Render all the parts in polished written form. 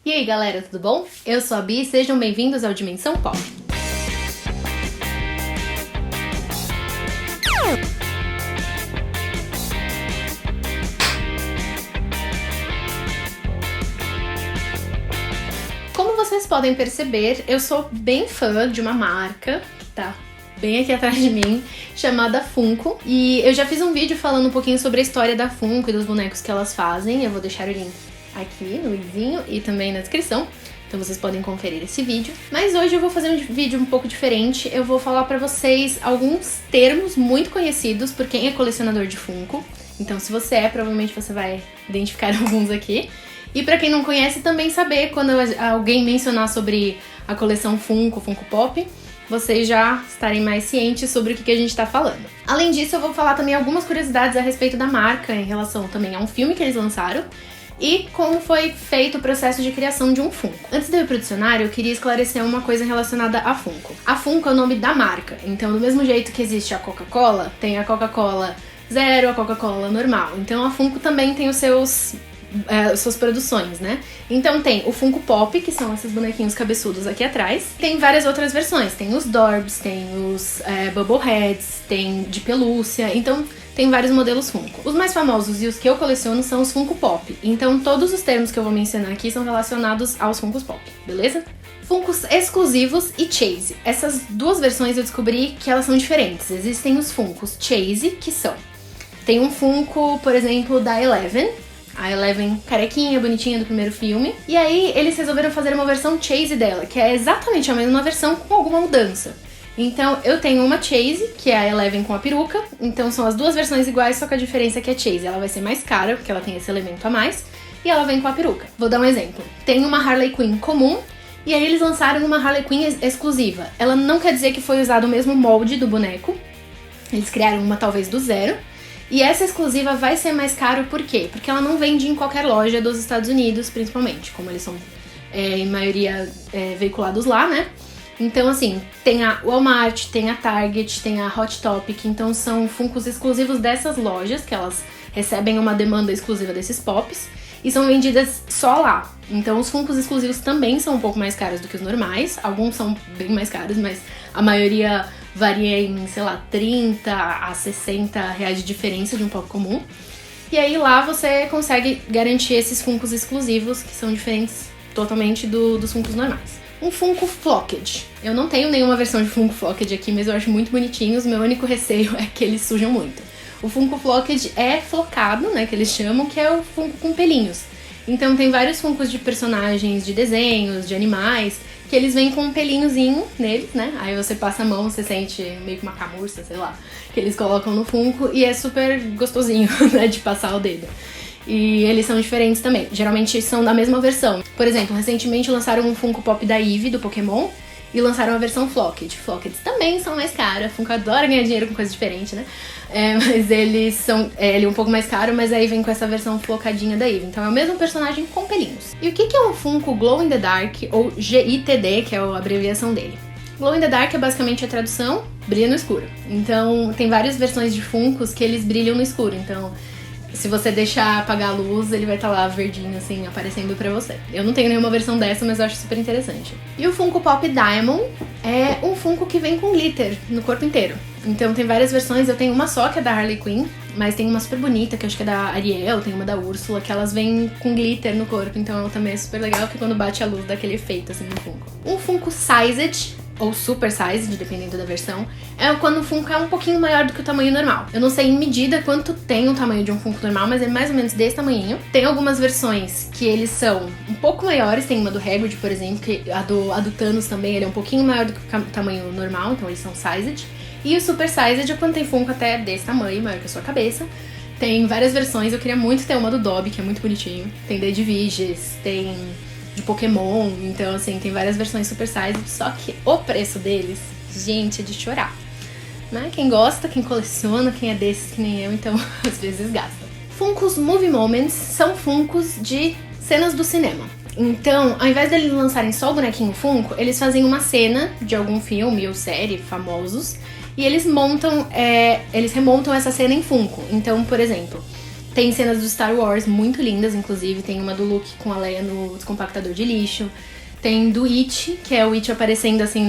E aí galera, tudo bom? Eu sou a Bi e sejam bem-vindos ao Dimensão Pop. Como vocês podem perceber, eu sou bem fã de uma marca que tá bem aqui atrás de mim, chamada Funko. E eu já fiz um vídeo falando um pouquinho sobre a história da Funko e dos bonecos que elas fazem. Eu vou deixar o link aqui no izinho e também na descrição, então vocês podem conferir esse vídeo. Mas hoje eu vou fazer um vídeo um pouco diferente. Eu vou falar pra vocês alguns termos muito conhecidos por quem é colecionador de Funko. Então se você é, provavelmente você vai identificar alguns aqui. E pra quem não conhece, também saber quando alguém mencionar sobre a coleção Funko, Funko Pop, vocês já estarem mais cientes sobre o que a gente tá falando. Além disso, eu vou falar também algumas curiosidades a respeito da marca, em relação também a um filme que eles lançaram, e como foi feito o processo de criação de um Funko. Antes de eu ir pro dicionário, eu queria esclarecer uma coisa relacionada a Funko. A Funko é o nome da marca, então do mesmo jeito que existe a Coca-Cola, tem a Coca-Cola Zero, a Coca-Cola normal. Então a Funko também tem suas produções, né? Então tem o Funko Pop, que são esses bonequinhos cabeçudos aqui atrás. Tem várias outras versões, tem os Dorbs, tem os Bubbleheads, tem de pelúcia, então tem vários modelos Funko. Os mais famosos e os que eu coleciono são os Funko Pop, então todos os termos que eu vou mencionar aqui são relacionados aos Funkos Pop, beleza? Funkos exclusivos e Chase. Essas duas versões eu descobri que elas são diferentes. Existem os Funkos Chase, que são... Tem um Funko, por exemplo, da Eleven, a Eleven carequinha, bonitinha do primeiro filme. E aí eles resolveram fazer uma versão Chase dela, que é exatamente a mesma versão com alguma mudança. Então eu tenho uma Chase, que é a Eleven com a peruca. Então são as duas versões iguais, só que a diferença é que a Chase ela vai ser mais cara, porque ela tem esse elemento a mais, e ela vem com a peruca. Vou dar um exemplo. Tem uma Harley Quinn comum, e aí eles lançaram uma Harley Quinn exclusiva. Ela não quer dizer que foi usado o mesmo molde do boneco. Eles criaram uma talvez do zero. E essa exclusiva vai ser mais caro, por quê? Porque ela não vende em qualquer loja dos Estados Unidos, principalmente, como eles são, em maioria, veiculados lá, né? Então, assim, tem a Walmart, tem a Target, tem a Hot Topic, então são Funkos exclusivos dessas lojas, que elas recebem uma demanda exclusiva desses pops, e são vendidas só lá. Então os Funkos exclusivos também são um pouco mais caros do que os normais, alguns são bem mais caros, mas a maioria varia em, sei lá, 30 a 60 reais de diferença de um pop comum. E aí lá você consegue garantir esses Funkos exclusivos, que são diferentes totalmente dos Funkos normais. Um Funko Flocked. Eu não tenho nenhuma versão de Funko Flocked aqui, mas eu acho muito bonitinhos. Meu único receio é que eles sujam muito. O Funko Flocked é flocado, né, que eles chamam, que é o Funko com pelinhos. Então tem vários Funkos de personagens, de desenhos, de animais, que eles vêm com um pelinhozinho neles, né? Aí você passa a mão, você sente meio que uma camurça, sei lá, que eles colocam no Funko e é super gostosinho, né, de passar o dedo. E eles são diferentes também, geralmente são da mesma versão. Por exemplo, recentemente lançaram um Funko Pop da Eevee, do Pokémon, e lançaram a versão Flocked. Flockeds também são mais caros, Funko adora ganhar dinheiro com coisa diferente, né? Mas eles são... ele é um pouco mais caro, mas aí vem com essa versão flocadinha da Eevee. Então é o mesmo personagem com pelinhos. E o que é um Funko Glow in the Dark, ou GITD, que é a abreviação dele? Glow in the Dark é basicamente a tradução, brilha no escuro. Então tem várias versões de Funkos que eles brilham no escuro, então... Se você deixar apagar a luz, ele vai estar lá verdinho, assim, aparecendo pra você. Eu não tenho nenhuma versão dessa, mas eu acho super interessante. E o Funko Pop Diamond é um Funko que vem com glitter no corpo inteiro. Então tem várias versões, eu tenho uma só, que é da Harley Quinn, mas tem uma super bonita, que eu acho que é da Ariel, tem uma da Úrsula, que elas vêm com glitter no corpo, então ela também é super legal, porque quando bate a luz dá aquele efeito, assim, no Funko. Um Funko Sized, ou Super Sized, dependendo da versão, é quando o Funko é um pouquinho maior do que o tamanho normal. Eu não sei em medida quanto tem o tamanho de um Funko normal, mas é mais ou menos desse tamanhinho. Tem algumas versões que eles são um pouco maiores, tem uma do Hagrid, por exemplo, que a do Thanos também, ele é um pouquinho maior do que o tamanho normal, então eles são Sized. E o Super Sized é quando tem Funko até desse tamanho, maior que a sua cabeça. Tem várias versões, eu queria muito ter uma do Dobby, que é muito bonitinho. Tem da Edviges, tem de Pokémon, então assim, tem várias versões Super Sized, só que o preço deles, gente, é de chorar. Né? Quem gosta, quem coleciona, quem é desses que nem eu, então às vezes gasta. Funkos Movie Moments são Funkos de cenas do cinema. Então, ao invés deles lançarem só o bonequinho Funko, eles fazem uma cena de algum filme ou série famosos e eles remontam essa cena em Funko. Então, por exemplo, Tem cenas do Star Wars muito lindas, inclusive. Tem uma do Luke com a Leia no descompactador de lixo. Tem do It, que é o It aparecendo assim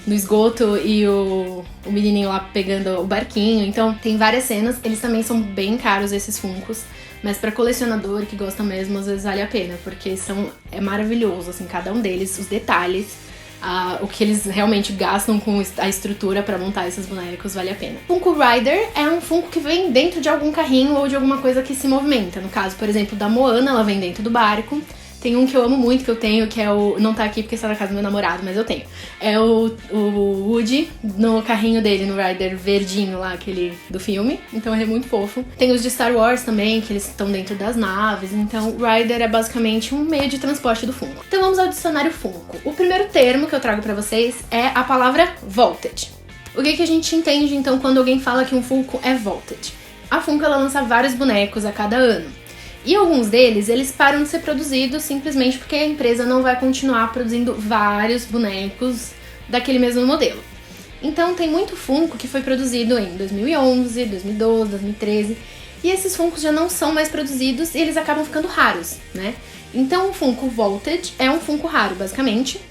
no esgoto e o menininho lá pegando o barquinho. Então tem várias cenas. Eles também são bem caros, esses Funkos. Mas pra colecionador que gosta mesmo, às vezes vale a pena. Porque é maravilhoso, assim, cada um deles, os detalhes. O que eles realmente gastam com a estrutura pra montar esses bonecos vale a pena. Funko Rider é um Funko que vem dentro de algum carrinho ou de alguma coisa que se movimenta. No caso, por exemplo, da Moana, ela vem dentro do barco. Tem um que eu amo muito, que eu tenho, que é o... Não tá aqui porque está na casa do meu namorado, mas eu tenho. É o Woody no carrinho dele, no Rider verdinho lá, aquele do filme. Então ele é muito fofo. Tem os de Star Wars também, que eles estão dentro das naves. Então o Rider é basicamente um meio de transporte do Funko. Então vamos ao dicionário Funko. O primeiro termo que eu trago pra vocês é a palavra vaulted. O que a gente entende, então, quando alguém fala que um Funko é vaulted? A Funko, ela lança vários bonecos a cada ano. E alguns deles, eles param de ser produzidos simplesmente porque a empresa não vai continuar produzindo vários bonecos daquele mesmo modelo. Então tem muito Funko que foi produzido em 2011, 2012, 2013, e esses Funkos já não são mais produzidos e eles acabam ficando raros, né? Então o Funko Vaulted é um Funko raro, basicamente.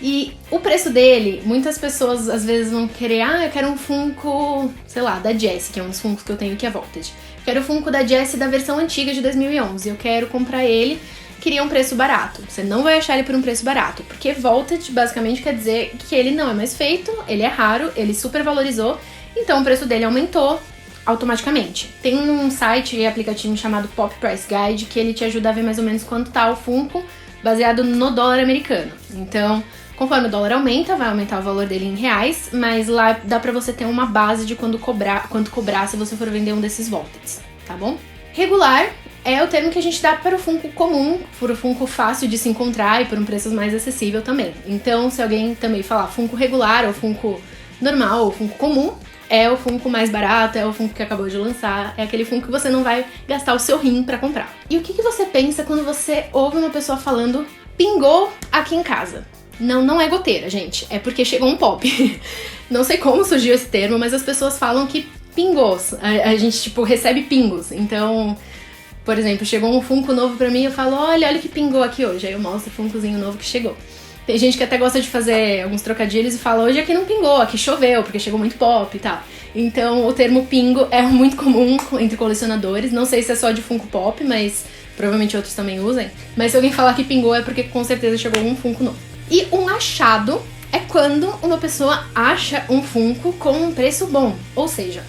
E o preço dele, muitas pessoas às vezes vão querer, eu quero um Funko, sei lá, da Jessie, que é um dos Funkos que eu tenho que é Vaulted. Quero o Funko da Jessie da versão antiga de 2011, eu quero comprar ele, queria um preço barato. Você não vai achar ele por um preço barato, porque Vaulted basicamente quer dizer que ele não é mais feito, ele é raro, ele super valorizou, então o preço dele aumentou automaticamente. Tem um site e aplicativo chamado Pop Price Guide que ele te ajuda a ver mais ou menos quanto tá o Funko baseado no dólar americano. Então, conforme o dólar aumenta, vai aumentar o valor dele em reais, mas lá dá pra você ter uma base de quanto cobrar se você for vender um desses Vaulteds, tá bom? Regular é o termo que a gente dá para o Funko comum, para o Funko fácil de se encontrar e por um preço mais acessível também. Então, se alguém também falar Funko regular ou Funko normal ou Funko comum, é o Funko mais barato, é o Funko que acabou de lançar, é aquele Funko que você não vai gastar o seu rim pra comprar. E o que você pensa quando você ouve uma pessoa falando pingou aqui em casa? Não é goteira, gente, é porque chegou um pop. Não sei como surgiu esse termo, mas as pessoas falam que pingou, a gente tipo recebe pingos. Então, por exemplo, chegou um Funko novo pra mim, eu falo, olha o que pingou aqui hoje. Aí eu mostro o Funkozinho novo que chegou. Tem gente que até gosta de fazer alguns trocadilhos e fala, hoje aqui não pingou, aqui choveu, porque chegou muito pop e tal. Então o termo pingo é muito comum entre colecionadores, não sei se é só de Funko Pop, mas provavelmente outros também usem. Mas se alguém falar que pingou é porque com certeza chegou um Funko novo. E um achado é quando uma pessoa acha um Funko com um preço bom, ou seja,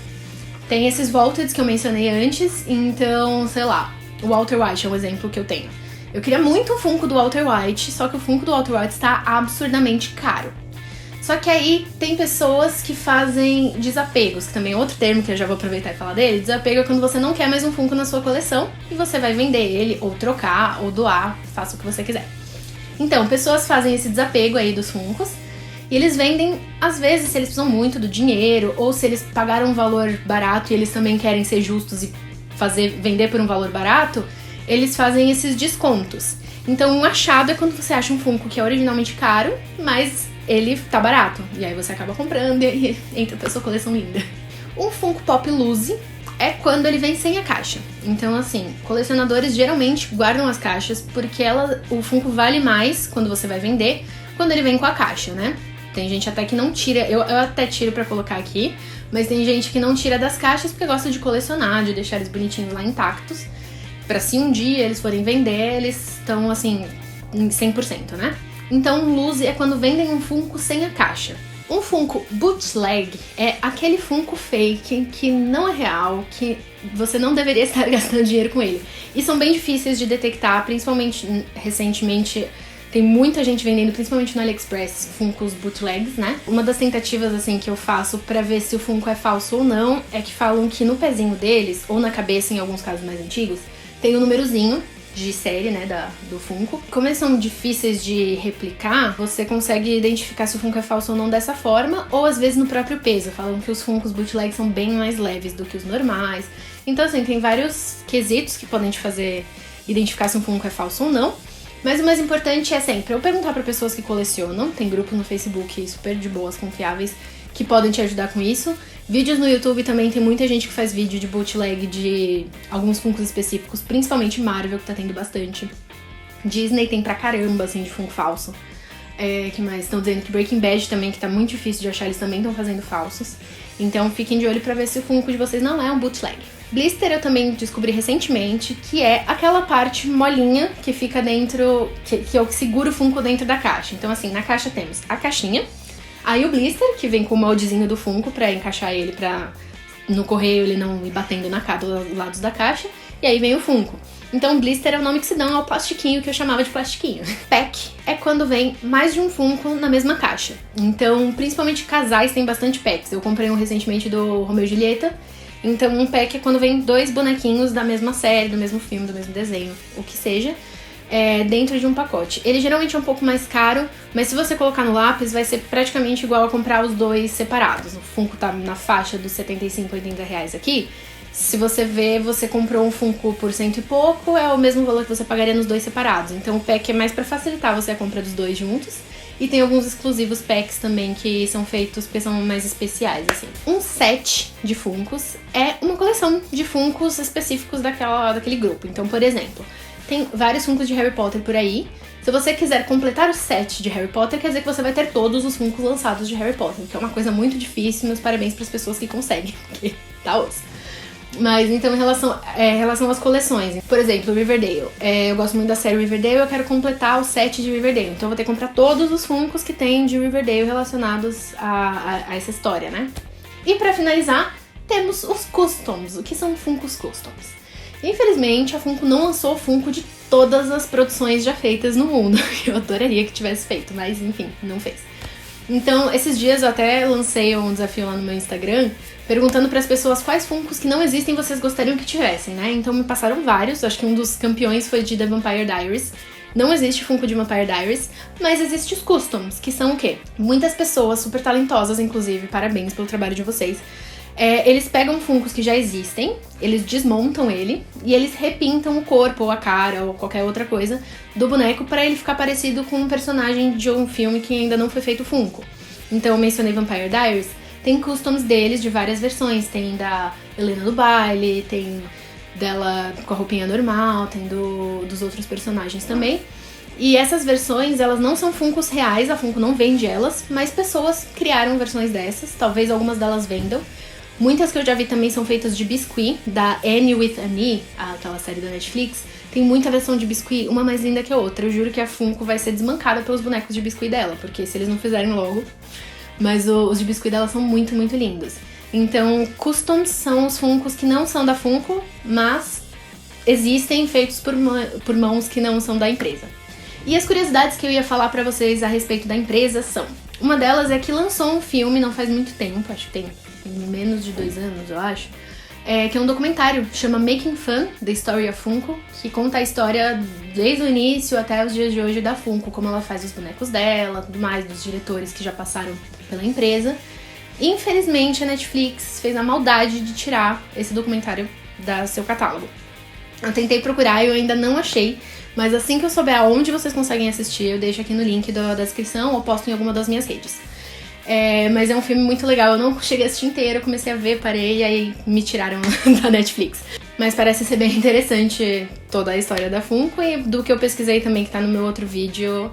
tem esses Vaulteds que eu mencionei antes, então, sei lá, o Walter White é um exemplo que eu tenho. Eu queria muito o Funko do Walter White, só que o Funko do Walter White está absurdamente caro. Só que aí tem pessoas que fazem desapegos, que também é outro termo que eu já vou aproveitar e falar dele. Desapego é quando você não quer mais um Funko na sua coleção e você vai vender ele, ou trocar, ou doar, faça o que você quiser. Então, pessoas fazem esse desapego aí dos Funkos e eles vendem, às vezes, se eles precisam muito do dinheiro ou se eles pagaram um valor barato e eles também querem ser justos e vender por um valor barato, eles fazem esses descontos. Então, um achado é quando você acha um Funko que é originalmente caro, mas ele tá barato. E aí você acaba comprando e entra pra sua coleção linda. Um Funko Pop Loose é quando ele vem sem a caixa. Então, assim, colecionadores geralmente guardam as caixas porque o Funko vale mais quando você vai vender, quando ele vem com a caixa, né? Tem gente até que não tira, eu até tiro pra colocar aqui, mas tem gente que não tira das caixas porque gosta de colecionar, de deixar eles bonitinhos lá intactos. Pra se um dia eles forem vender, eles estão, assim, em 100%, né? Então, loose é quando vendem um Funko sem a caixa. Um Funko bootleg é aquele Funko fake que não é real, que você não deveria estar gastando dinheiro com ele. E são bem difíceis de detectar, principalmente recentemente tem muita gente vendendo, principalmente no AliExpress, Funkos bootlegs, né? Uma das tentativas, assim, que eu faço pra ver se o Funko é falso ou não, é que falam que no pezinho deles, ou na cabeça em alguns casos mais antigos, tem um númerozinho de série, né, do Funko. Como eles são difíceis de replicar, você consegue identificar se o Funko é falso ou não dessa forma, ou às vezes no próprio peso. Falam que os Funkos bootleg são bem mais leves do que os normais. Então, assim, tem vários quesitos que podem te fazer identificar se um Funko é falso ou não. Mas o mais importante é sempre eu perguntar para pessoas que colecionam. Tem grupo no Facebook super de boas, confiáveis, que podem te ajudar com isso. Vídeos no YouTube também, tem muita gente que faz vídeo de bootleg de alguns Funkos específicos, principalmente Marvel, que tá tendo bastante. Disney tem pra caramba, assim, de Funko falso. Que mais? Estão dizendo que Breaking Bad também, que tá muito difícil de achar, eles também estão fazendo falsos. Então fiquem de olho pra ver se o Funko de vocês não é um bootleg. Blister eu também descobri recentemente, que é aquela parte molinha que fica dentro, que é o que segura o Funko dentro da caixa. Então assim, na caixa temos a caixinha, aí o blister, que vem com o moldezinho do Funko pra encaixar ele pra no correio ele não ir batendo na cara dos lados da caixa, e aí vem o Funko. Então blister é o nome que se dão ao plastiquinho que eu chamava de plastiquinho. Pack é quando vem mais de um Funko na mesma caixa. Então, principalmente casais têm bastante packs. Eu comprei um recentemente do Romeo e Julieta. Então um pack é quando vem 2 bonequinhos da mesma série, do mesmo filme, do mesmo desenho, o que seja, dentro de um pacote. Ele geralmente é um pouco mais caro, mas se você colocar no lápis vai ser praticamente igual a comprar os 2 separados. O Funko tá na faixa dos 75, 80 reais aqui. Se você ver, você comprou um Funko por 100 e pouco, é o mesmo valor que você pagaria nos 2 separados. Então o pack é mais pra facilitar você a compra dos 2 juntos. E tem alguns exclusivos packs também que são feitos porque são mais especiais, assim. Um set de Funkos é uma coleção de Funkos específicos daquele grupo. Então, por exemplo, tem vários Funkos de Harry Potter por aí. Se você quiser completar o set de Harry Potter, quer dizer que você vai ter todos os Funkos lançados de Harry Potter, que é uma coisa muito difícil. Meus parabéns para as pessoas que conseguem, porque tá osso. Mas então em relação às coleções, por exemplo, Riverdale, eu gosto muito da série Riverdale, eu quero completar o set de Riverdale, então eu vou ter que comprar todos os Funkos que tem de Riverdale relacionados a essa história, né? E pra finalizar, temos os Customs. O que são Funkos Customs? Infelizmente, a Funko não lançou o Funko de todas as produções já feitas no mundo. Eu adoraria que tivesse feito, mas enfim, não fez. Então, esses dias eu até lancei um desafio lá no meu Instagram, perguntando para as pessoas quais Funkos que não existem vocês gostariam que tivessem, né? Então me passaram vários, acho que um dos campeões foi de The Vampire Diaries. Não existe Funko de Vampire Diaries, mas existe os Customs, que são o quê? Muitas pessoas super talentosas, inclusive, parabéns pelo trabalho de vocês. Eles pegam Funkos que já existem, eles desmontam ele e eles repintam o corpo ou a cara ou qualquer outra coisa do boneco para ele ficar parecido com um personagem de um filme que ainda não foi feito Funko. Então eu mencionei Vampire Diaries, tem customs deles de várias versões, tem da Helena do baile, tem dela com a roupinha normal, tem dos outros personagens também. E essas versões, elas não são Funkos reais, a Funko não vende elas, mas pessoas criaram versões dessas, talvez algumas delas vendam. Muitas que eu já vi também são feitas de biscuit, da Annie with Annie, aquela série da Netflix. Tem muita versão de biscuit, uma mais linda que a outra. Eu juro que a Funko vai ser desmancada pelos bonecos de biscuit dela, porque se eles não fizerem logo... Mas os de biscuit dela são muito, muito lindos. Então, Customs são os Funkos que não são da Funko, mas existem feitos por mãos que não são da empresa. E as curiosidades que eu ia falar pra vocês a respeito da empresa são... Uma delas é que lançou um filme não faz muito tempo, acho que tem menos de 2 anos, eu acho, que é um documentário, chama Making Fun, The Story of Funko, que conta a história desde o início até os dias de hoje da Funko, como ela faz os bonecos dela, tudo mais, dos diretores que já passaram pela empresa. Infelizmente, a Netflix fez a maldade de tirar esse documentário do seu catálogo. Eu tentei procurar e eu ainda não achei, mas assim que eu souber aonde vocês conseguem assistir, eu deixo aqui no link da descrição ou posto em alguma das minhas redes. Mas é um filme muito legal, eu não cheguei a assistir inteiro, eu comecei a ver, parei e aí me tiraram da Netflix. Mas parece ser bem interessante toda a história da Funko e do que eu pesquisei também, que tá no meu outro vídeo,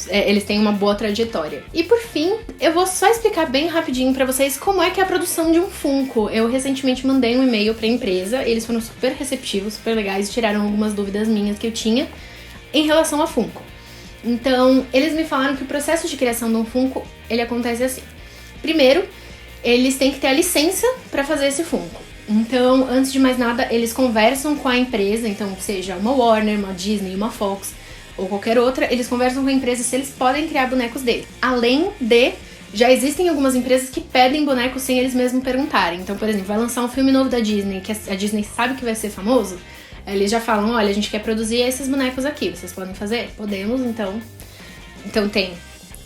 eles têm uma boa trajetória. E por fim, eu vou só explicar bem rapidinho pra vocês como é que é a produção de um Funko. Eu recentemente mandei um e-mail pra empresa, eles foram super receptivos, super legais, tiraram algumas dúvidas minhas que eu tinha em relação a Funko. Então, eles me falaram que o processo de criação de um Funko, ele acontece assim. Primeiro, eles têm que ter a licença para fazer esse Funko. Então, antes de mais nada, eles conversam com a empresa, então seja uma Warner, uma Disney, uma Fox ou qualquer outra, eles conversam com a empresa se eles podem criar bonecos dele. Além de, já existem algumas empresas que pedem bonecos sem eles mesmos perguntarem. Então, por exemplo, vai lançar um filme novo da Disney, que a Disney sabe que vai ser famoso, eles já falam, olha, a gente quer produzir esses bonecos aqui, vocês podem fazer? Podemos, então. Então tem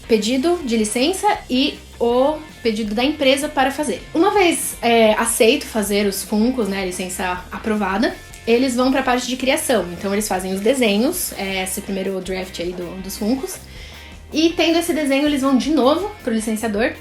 pedido de licença e o pedido da empresa para fazer. Uma vez aceito fazer os Funkos, né, licença aprovada, eles vão para a parte de criação. Então eles fazem os desenhos, esse primeiro draft aí dos Funkos. E tendo esse desenho, eles vão de novo pro licenciador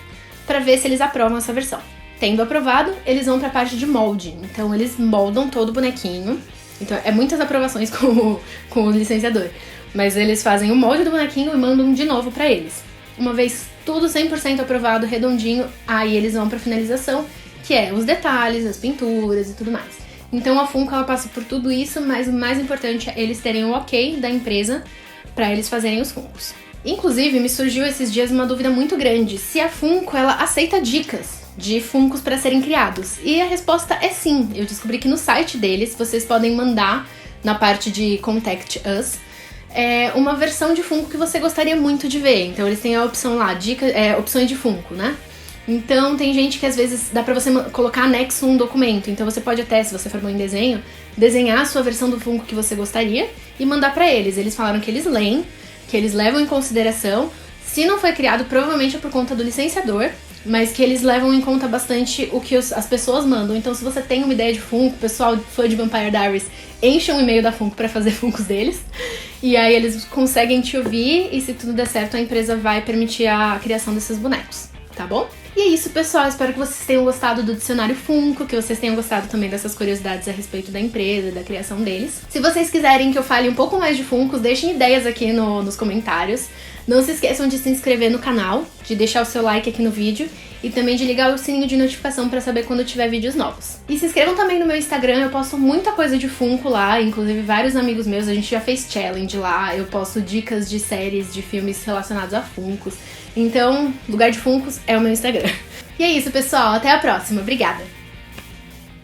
para ver se eles aprovam essa versão. Tendo aprovado, eles vão pra parte de molde. Então eles moldam todo o bonequinho. Então é muitas aprovações com o licenciador. Mas eles fazem o molde do bonequinho e mandam de novo pra eles. Uma vez tudo 100% aprovado, redondinho, aí eles vão pra finalização, que é os detalhes, as pinturas e tudo mais. Então a Funko ela passa por tudo isso, mas o mais importante é eles terem o ok da empresa pra eles fazerem os Funkos. Inclusive, me surgiu esses dias uma dúvida muito grande, se a Funko ela aceita dicas de Funkos para serem criados. E a resposta é sim. Eu descobri que no site deles vocês podem mandar, na parte de Contact Us, uma versão de Funko que você gostaria muito de ver. Então eles têm a opção lá, opções de Funko, né? Então tem gente que às vezes dá pra você colocar anexo um documento. Então você pode até, se você for bom em desenho, desenhar a sua versão do Funko que você gostaria e mandar pra eles. Eles falaram que eles leem, que eles levam em consideração. Se não foi criado, provavelmente é por conta do licenciador, mas que eles levam em conta bastante o que as pessoas mandam. Então se você tem uma ideia de Funko, o pessoal fã de Vampire Diaries enche um e-mail da Funko pra fazer Funkos deles. E aí eles conseguem te ouvir e se tudo der certo a empresa vai permitir a criação desses bonecos, tá bom? E é isso, pessoal. Espero que vocês tenham gostado do dicionário Funko, que vocês tenham gostado também dessas curiosidades a respeito da empresa, da criação deles. Se vocês quiserem que eu fale um pouco mais de Funkos, deixem ideias aqui nos comentários. Não se esqueçam de se inscrever no canal, de deixar o seu like aqui no vídeo e também de ligar o sininho de notificação pra saber quando tiver vídeos novos. E se inscrevam também no meu Instagram, eu posto muita coisa de Funko lá, inclusive vários amigos meus, a gente já fez challenge lá, eu posto dicas de séries, de filmes relacionados a Funkos. Então, lugar de Funkos é o meu Instagram. E é isso, pessoal, até a próxima, obrigada!